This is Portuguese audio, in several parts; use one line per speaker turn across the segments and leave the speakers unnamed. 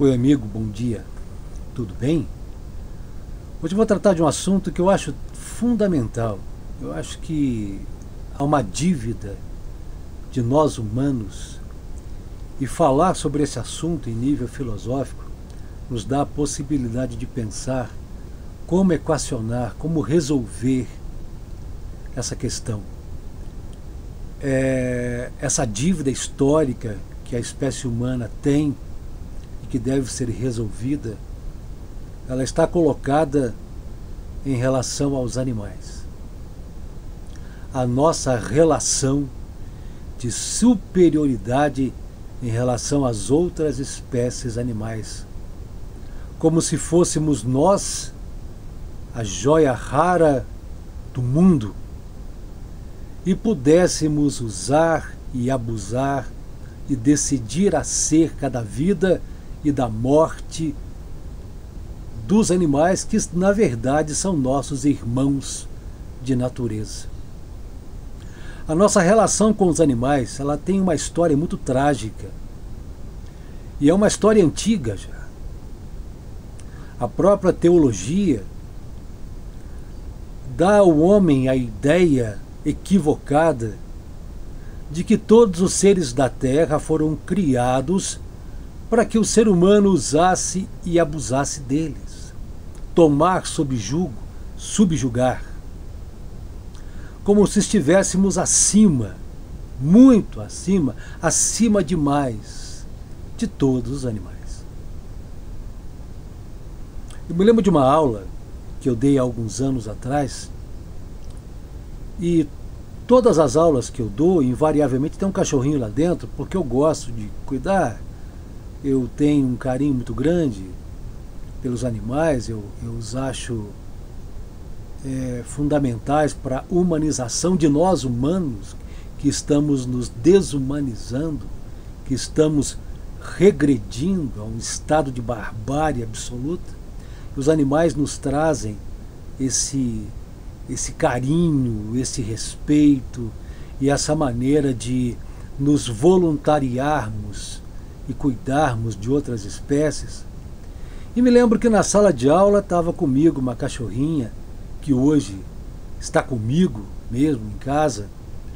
Oi, amigo, bom dia. Tudo bem? Hoje eu vou tratar de um assunto que eu acho fundamental. Eu acho que há uma dívida de nós humanos e falar sobre esse assunto em nível filosófico nos dá a possibilidade de pensar como equacionar, como resolver essa questão. Essa dívida histórica que a espécie humana tem e que deve ser resolvida, ela está colocada em relação aos animais. A nossa relação de superioridade em relação às outras espécies animais. Como se fôssemos nós a joia rara do mundo e pudéssemos usar e abusar e decidir acerca da vida e da morte dos animais que, na verdade, são nossos irmãos de natureza. A nossa relação com os animais, ela tem uma história muito trágica. E é uma história antiga já. A própria teologia dá ao homem a ideia equivocada de que todos os seres da Terra foram criados para que o ser humano usasse e abusasse deles, tomar sob jugo, subjugar, como se estivéssemos acima, muito acima, acima demais de todos os animais. Eu me lembro de uma aula que eu dei há alguns anos atrás, e todas as aulas que eu dou, invariavelmente tem um cachorrinho lá dentro, porque eu gosto de cuidar, eu tenho um carinho muito grande pelos animais, eu os acho fundamentais para a humanização de nós humanos, que estamos nos desumanizando, que estamos regredindo a um estado de barbárie absoluta. Os animais nos trazem esse carinho, esse respeito e essa maneira de nos voluntariarmos e cuidarmos de outras espécies. E me lembro que na sala de aula estava comigo uma cachorrinha que hoje está comigo mesmo em casa.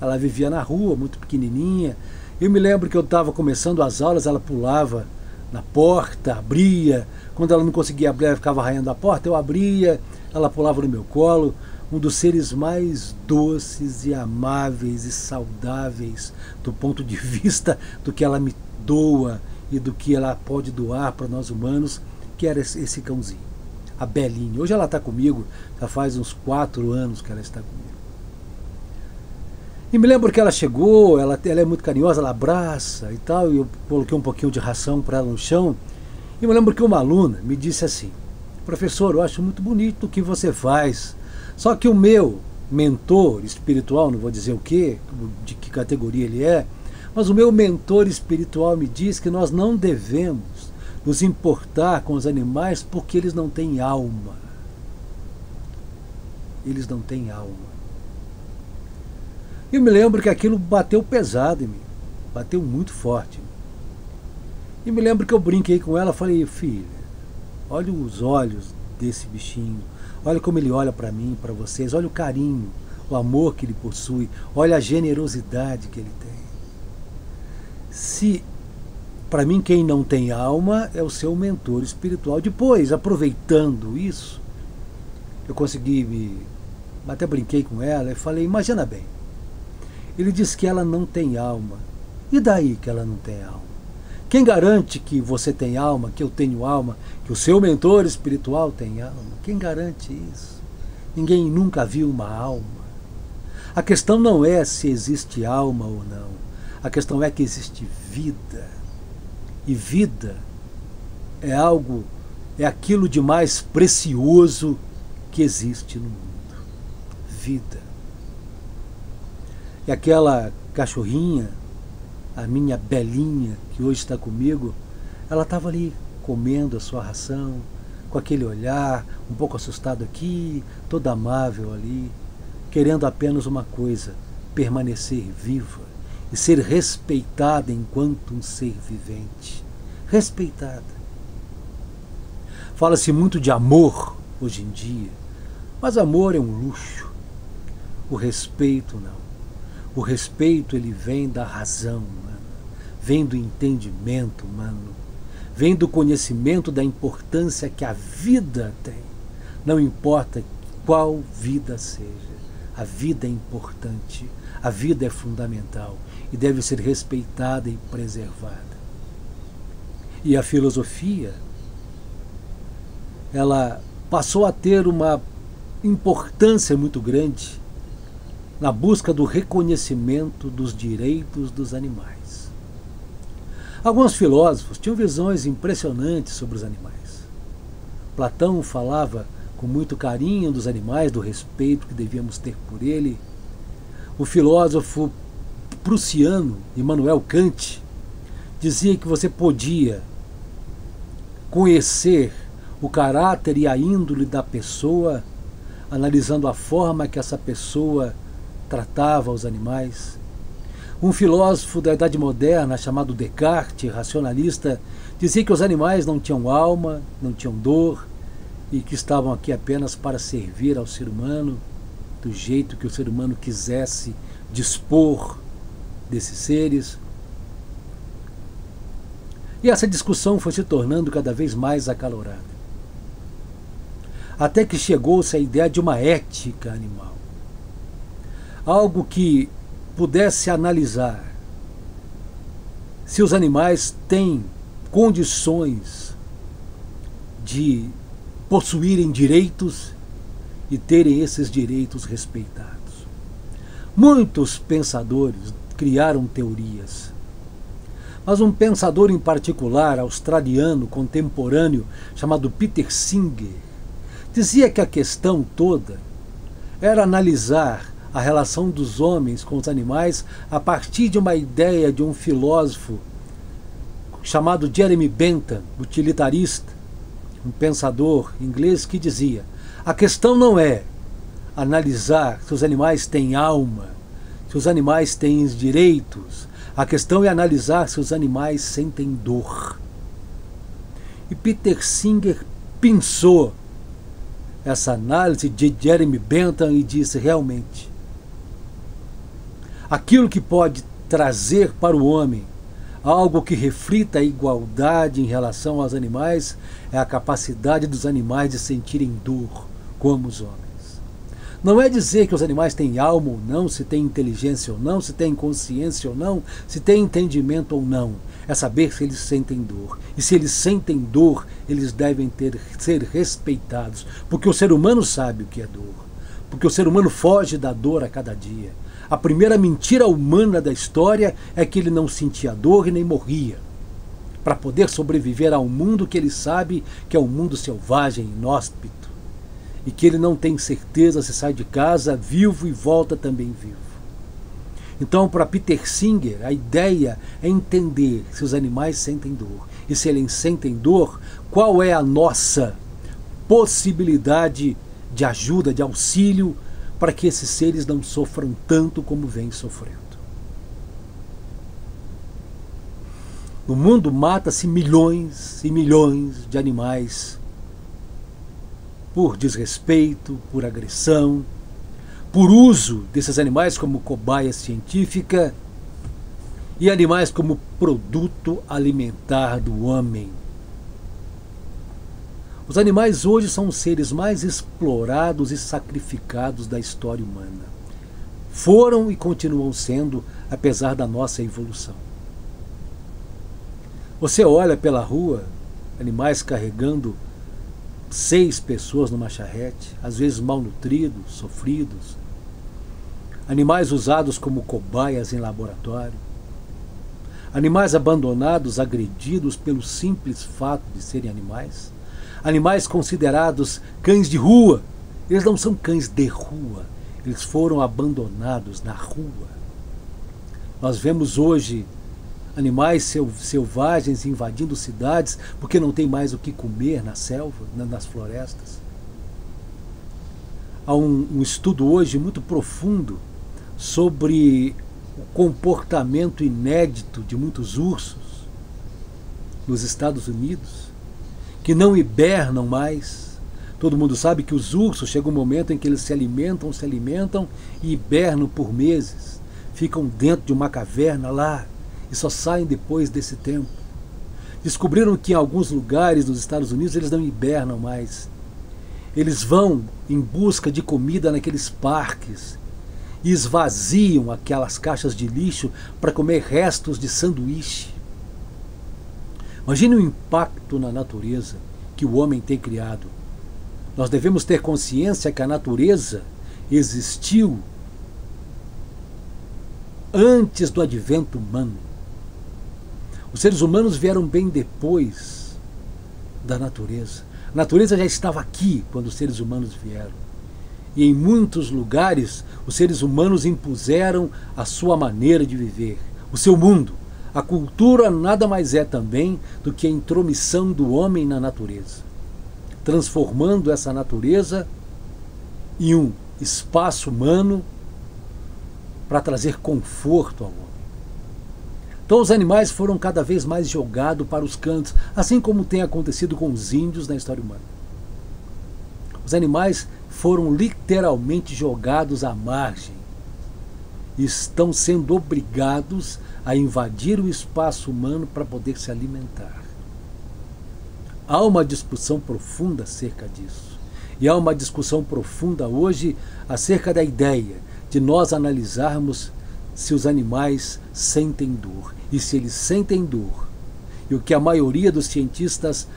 Ela vivia na rua, muito pequenininha. Eu me lembro que eu estava começando as aulas, ela pulava na porta, abria. Quando ela não conseguia abrir, ela ficava arranhando a porta, eu abria, ela pulava no meu colo. Um dos seres mais doces e amáveis e saudáveis do ponto de vista do que ela me doa e do que ela pode doar para nós humanos, que era esse cãozinho, a Belinha. Hoje ela está comigo, já faz uns 4 anos que ela está comigo. E me lembro que ela chegou, ela é muito carinhosa, ela abraça e tal, e eu coloquei um pouquinho de ração para ela no chão. E me lembro que uma aluna me disse assim: professor, eu acho muito bonito o que você faz, só que o meu mentor espiritual, não vou dizer o quê, de que categoria ele é, mas o meu mentor espiritual me diz que nós não devemos nos importar com os animais porque eles não têm alma. Eles não têm alma. Eu me lembro que aquilo bateu pesado em mim, bateu muito forte. E me lembro que eu brinquei com ela, falei: filha, olha os olhos desse bichinho, olha como ele olha para mim, para vocês, olha o carinho, o amor que ele possui, olha a generosidade que ele tem. Se, para mim, quem não tem alma é o seu mentor espiritual. Depois, aproveitando isso, eu consegui até brinquei com ela e falei: imagina bem, ele diz que ela não tem alma, e daí que ela não tem alma? Quem garante que você tem alma, que eu tenho alma, que o seu mentor espiritual tem alma? Quem garante isso? Ninguém nunca viu uma alma. A questão não é se existe alma ou não. A questão é que existe vida. E vida é algo, é aquilo de mais precioso que existe no mundo. Vida. E aquela cachorrinha, a minha Belinha, que hoje está comigo, ela estava ali comendo a sua ração, com aquele olhar, um pouco assustado aqui, toda amável ali, querendo apenas uma coisa: permanecer viva e ser respeitada enquanto um ser vivente. Respeitada. Fala-se muito de amor hoje em dia, mas amor é um luxo. O respeito não. O respeito ele vem da razão humana, vem do entendimento humano, vem do conhecimento da importância que a vida tem. Não importa qual vida seja, a vida é importante, a vida é fundamental e deve ser respeitada e preservada. E a filosofia, ela passou a ter uma importância muito grande na busca do reconhecimento dos direitos dos animais. Alguns filósofos tinham visões impressionantes sobre os animais. Platão falava com muito carinho dos animais, do respeito que devíamos ter por ele. O filósofo prussiano Immanuel Kant dizia que você podia conhecer o caráter e a índole da pessoa analisando a forma que essa pessoa tratava os animais. Um filósofo da Idade Moderna chamado Descartes, racionalista, dizia que os animais não tinham alma, não tinham dor e que estavam aqui apenas para servir ao ser humano do jeito que o ser humano quisesse dispor desses seres. E essa discussão foi se tornando cada vez mais acalorada. Até que chegou-se a ideia de uma ética animal. Algo que pudesse analisar se os animais têm condições de possuírem direitos e terem esses direitos respeitados. Muitos pensadores criaram teorias, mas um pensador em particular, australiano, contemporâneo, chamado Peter Singer, dizia que a questão toda era analisar a relação dos homens com os animais a partir de uma ideia de um filósofo chamado Jeremy Bentham, utilitarista, um pensador inglês que dizia: a questão não é analisar se os animais têm alma, se os animais têm direitos, a questão é analisar se os animais sentem dor. E Peter Singer pensou essa análise de Jeremy Bentham e disse: realmente, aquilo que pode trazer para o homem algo que reflita a igualdade em relação aos animais é a capacidade dos animais de sentirem dor como os homens. Não é dizer que os animais têm alma ou não, se têm inteligência ou não, se têm consciência ou não, se têm entendimento ou não. É saber se eles sentem dor. E se eles sentem dor, eles devem ser respeitados. Porque o ser humano sabe o que é dor. Porque o ser humano foge da dor a cada dia. A primeira mentira humana da história é que ele não sentia dor e nem morria, para poder sobreviver a um mundo que ele sabe que é um mundo selvagem, inóspito, e que ele não tem certeza se sai de casa vivo e volta também vivo. Então, para Peter Singer, a ideia é entender se os animais sentem dor. E se eles sentem dor, qual é a nossa possibilidade de ajuda, de auxílio, para que esses seres não sofram tanto como vêm sofrendo. No mundo mata-se milhões e milhões de animais por desrespeito, por agressão, por uso desses animais como cobaia científica e animais como produto alimentar do homem. Os animais hoje são os seres mais explorados e sacrificados da história humana. Foram e continuam sendo, apesar da nossa evolução. Você olha pela rua, animais carregando 6 pessoas numa charrete, às vezes malnutridos, sofridos. Animais usados como cobaias em laboratório. Animais abandonados, agredidos pelo simples fato de serem animais. Animais considerados cães de rua. Eles não são cães de rua, eles foram abandonados na rua. Nós vemos hoje animais selvagens invadindo cidades porque não tem mais o que comer na selva, nas florestas. Há um estudo hoje muito profundo sobre o comportamento inédito de muitos ursos nos Estados Unidos, que não hibernam mais. Todo mundo sabe que os ursos chega um momento em que eles se alimentam e hibernam por meses. Ficam dentro de uma caverna lá e só saem depois desse tempo. Descobriram que em alguns lugares nos Estados Unidos eles não hibernam mais. Eles vão em busca de comida naqueles parques e esvaziam aquelas caixas de lixo para comer restos de sanduíche. Imagine o impacto na natureza que o homem tem criado. Nós devemos ter consciência que a natureza existiu antes do advento humano. Os seres humanos vieram bem depois da natureza. A natureza já estava aqui quando os seres humanos vieram. E em muitos lugares os seres humanos impuseram a sua maneira de viver, o seu mundo. A cultura nada mais é também do que a intromissão do homem na natureza, transformando essa natureza em um espaço humano para trazer conforto ao homem. Então os animais foram cada vez mais jogados para os cantos, assim como tem acontecido com os índios na história humana. Os animais foram literalmente jogados à margem e estão sendo obrigados a invadir o espaço humano para poder se alimentar. Há uma discussão profunda acerca disso. E há uma discussão profunda hoje acerca da ideia de nós analisarmos se os animais sentem dor. E se eles sentem dor, e o que a maioria dos cientistas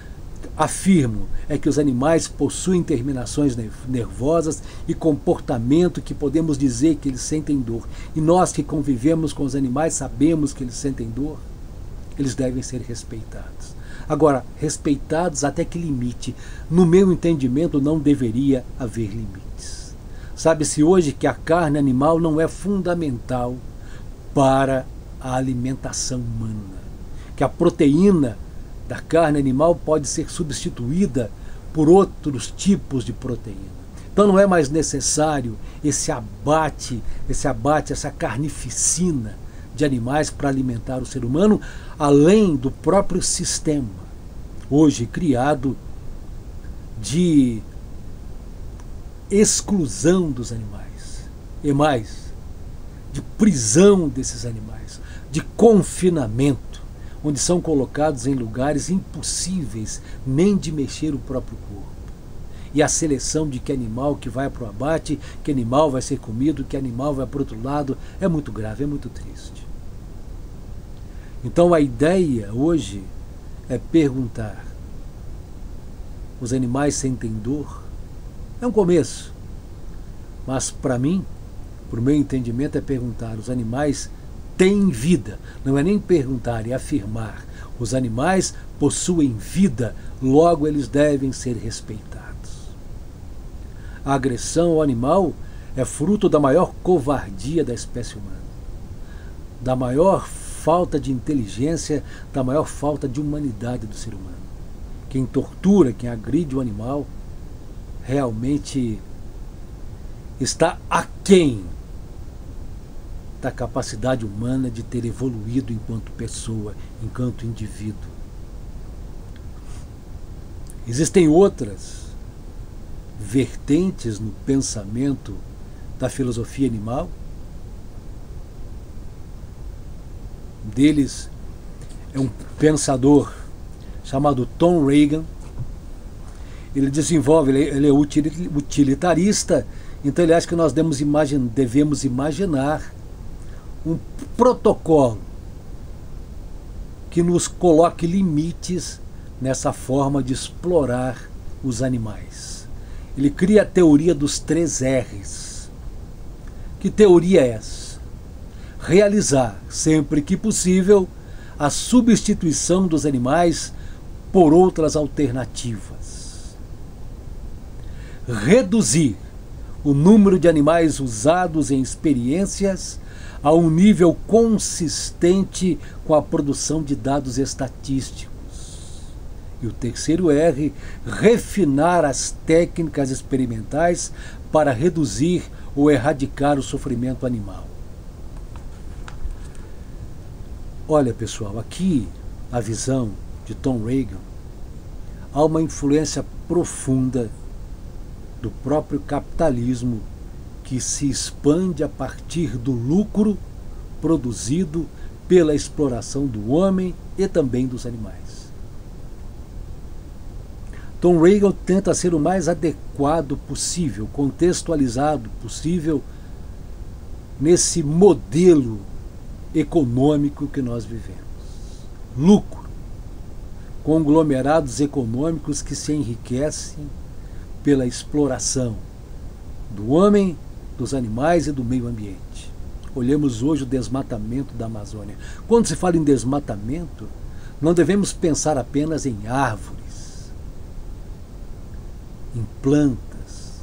afirmam é que os animais possuem terminações nervosas e comportamento que podemos dizer que eles sentem dor. E nós que convivemos com os animais sabemos que eles sentem dor. Eles devem ser respeitados. Agora, respeitados até que limite? No meu entendimento, não deveria haver limites. Sabe-se hoje que a carne animal não é fundamental para a alimentação humana, que a proteína da carne animal pode ser substituída por outros tipos de proteína. Então não é mais necessário esse abate, essa carnificina de animais para alimentar o ser humano, além do próprio sistema hoje criado de exclusão dos animais, e mais, de prisão desses animais, de confinamento, onde são colocados em lugares impossíveis nem de mexer o próprio corpo. E a seleção de que animal que vai para o abate, que animal vai ser comido, que animal vai para o outro lado, é muito grave, é muito triste. Então a ideia hoje é perguntar: os animais sentem dor? É um começo. Mas para mim, por meu entendimento, é perguntar: os animais têm vida? Não é nem perguntar, é afirmar. Os animais possuem vida, logo eles devem ser respeitados. A agressão ao animal é fruto da maior covardia da espécie humana, da maior falta de inteligência, da maior falta de humanidade do ser humano. Quem tortura, quem agride o animal, realmente está aquém da capacidade humana de ter evoluído enquanto pessoa, enquanto indivíduo. Existem outras vertentes no pensamento da filosofia animal. Um deles é um pensador chamado Tom Regan. Ele desenvolve, ele é utilitarista, então ele acha que nós devemos imaginar um protocolo que nos coloque limites nessa forma de explorar os animais. Ele cria a teoria dos 3 R's. Que teoria é essa? Realizar, sempre que possível, a substituição dos animais por outras alternativas. Reduzir o número de animais usados em experiências a um nível consistente com a produção de dados estatísticos. E o terceiro R, refinar as técnicas experimentais para reduzir ou erradicar o sofrimento animal. Olha, pessoal, aqui a visão de Tom Regan, há uma influência profunda do próprio capitalismo que se expande a partir do lucro produzido pela exploração do homem e também dos animais. Tom Regal tenta ser o mais adequado possível, contextualizado possível nesse modelo econômico que nós vivemos. Lucro. Conglomerados econômicos que se enriquecem pela exploração do homem, dos animais e do meio ambiente. Olhemos hoje o desmatamento da Amazônia. Quando se fala em desmatamento, não devemos pensar apenas em árvores, em plantas,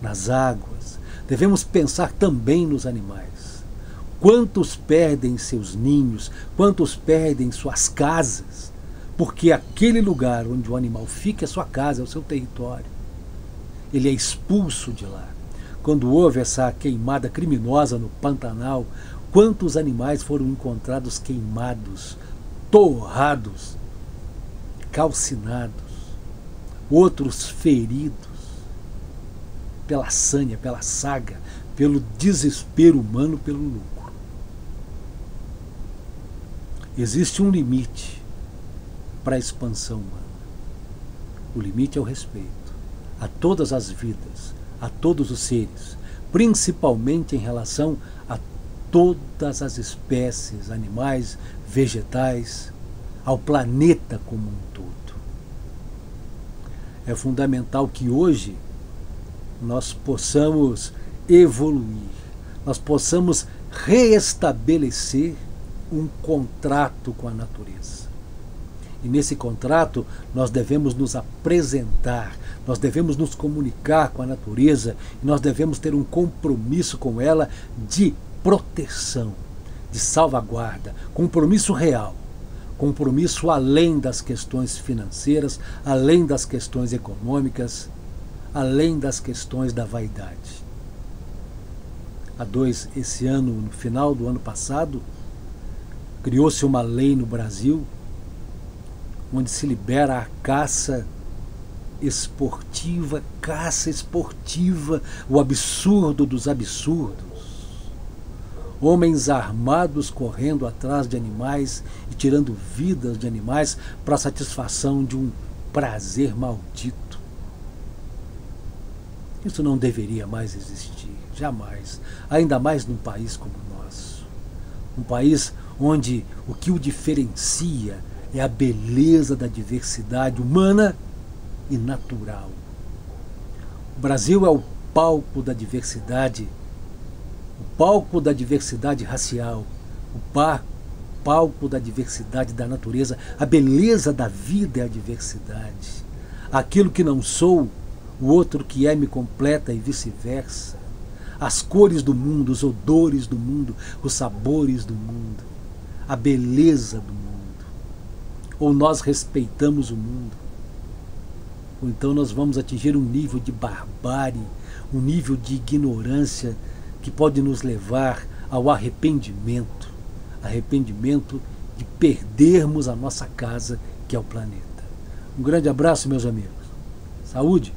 nas águas. Devemos pensar também nos animais. Quantos perdem seus ninhos, quantos perdem suas casas, porque aquele lugar onde o animal fica é sua casa, é o seu território. Ele é expulso de lá. Quando houve essa queimada criminosa no Pantanal, quantos animais foram encontrados queimados, torrados, calcinados, outros feridos pela sanha, pela saga, pelo desespero humano, pelo lucro. Existe um limite para a expansão humana. O limite é o respeito a todas as vidas, a todos os seres, principalmente em relação a todas as espécies, animais, vegetais, ao planeta como um todo. É fundamental que hoje nós possamos evoluir, nós possamos reestabelecer um contrato com a natureza. E nesse contrato nós devemos nos apresentar, nós devemos nos comunicar com a natureza e nós devemos ter um compromisso com ela de proteção, de salvaguarda, compromisso real, compromisso além das questões financeiras, além das questões econômicas, além das questões da vaidade. Esse ano, no final do ano passado, criou-se uma lei no Brasil onde se libera a caça esportiva, o absurdo dos absurdos. Homens armados correndo atrás de animais e tirando vidas de animais para a satisfação de um prazer maldito. Isso não deveria mais existir, jamais. Ainda mais num país como o nosso. Um país onde o que o diferencia é a beleza da diversidade humana e natural. O Brasil é o palco da diversidade, o palco da diversidade racial, o palco da diversidade da natureza. A beleza da vida é a diversidade. Aquilo que não sou, o outro que é me completa e vice-versa. As cores do mundo, os odores do mundo, os sabores do mundo, a beleza do mundo. Ou nós respeitamos o mundo, ou então nós vamos atingir um nível de barbárie, um nível de ignorância que pode nos levar ao arrependimento de perdermos a nossa casa, que é o planeta. Um grande abraço, meus amigos. Saúde!